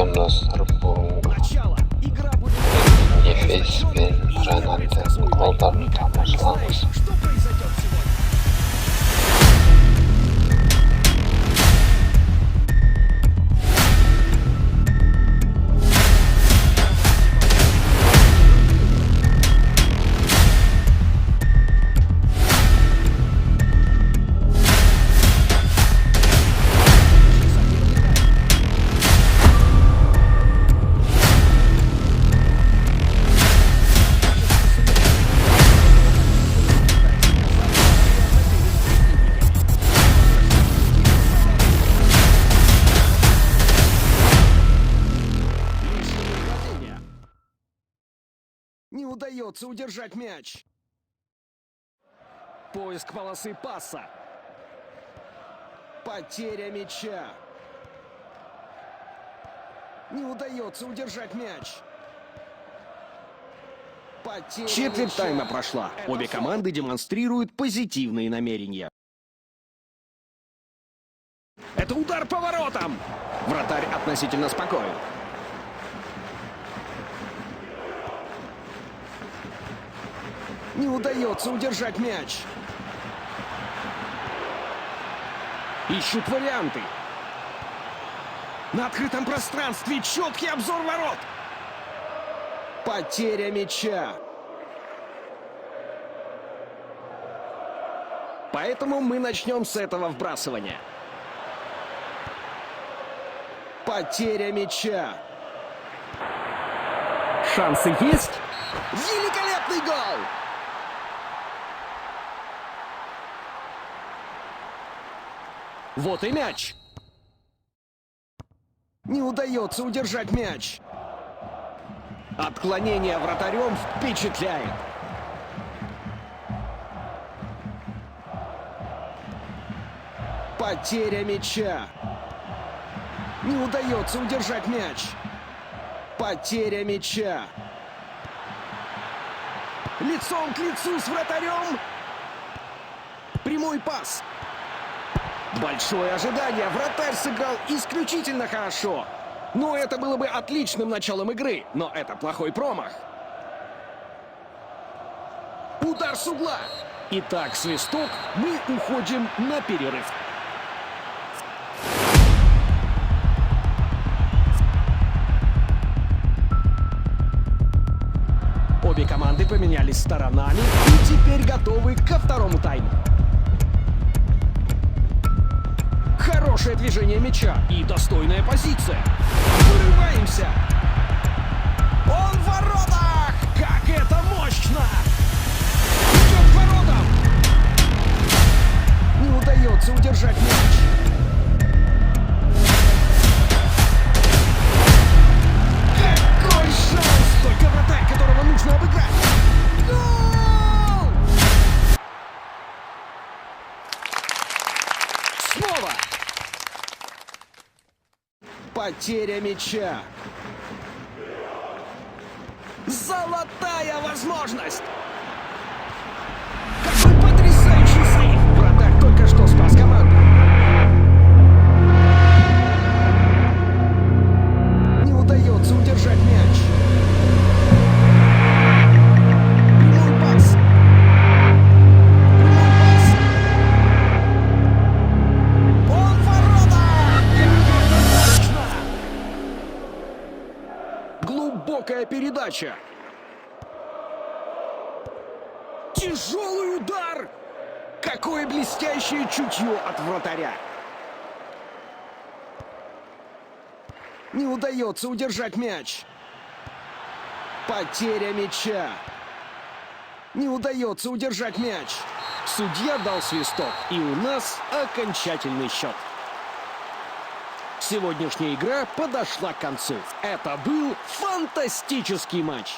bu nefis bir Ronaldo gollarını tamamlamış. Не удается удержать мяч. Поиск полосы паса. Потеря мяча. Не удается удержать мяч. Потеря Четверть мяча. тайма прошла. Это Обе фол. команды демонстрируют позитивные намерения. Это удар по воротам! Вратарь относительно спокоен. Не удается удержать мяч. Ищут варианты. На открытом пространстве четкий обзор ворот. Потеря мяча. Поэтому мы начнем с этого вбрасывания. Потеря мяча. Шансы есть? Великолепный гол! Вот и мяч. Не удается удержать мяч. Отклонение вратарем впечатляет. Потеря мяча. Не удается удержать мяч. Потеря мяча. Лицом к лицу с вратарем. Прямой пас. Большое ожидание. Вратарь сыграл исключительно хорошо. Но это было бы отличным началом игры. Но это плохой промах. Удар с угла. Итак, свисток. Мы уходим на перерыв. Обе команды поменялись сторонами и теперь готовы ко второму тайму. Хорошее движение мяча и достойная позиция. Вырываемся. Он в воротах! Как это мощно! Идет к воротам! Не удается удержать мяч. Какой шанс! Только вратарь, которого нужно обыграть. Гол! Снова! Потеря мяча. Золотая возможность! Какой потрясающий сейв! Вратарь только что спас команду. Не удается удержать мяч. Прямой пас. Прямой пас. Он в воротах! Как это точно! Глубокая передача. Тяжелый удар! Какое блестящее чутье от вратаря! Не удается удержать мяч. Потеря мяча. Не удается удержать мяч. Судья дал свисток, и у нас окончательный счет. Сегодняшняя игра подошла к концу. Это был фантастический матч.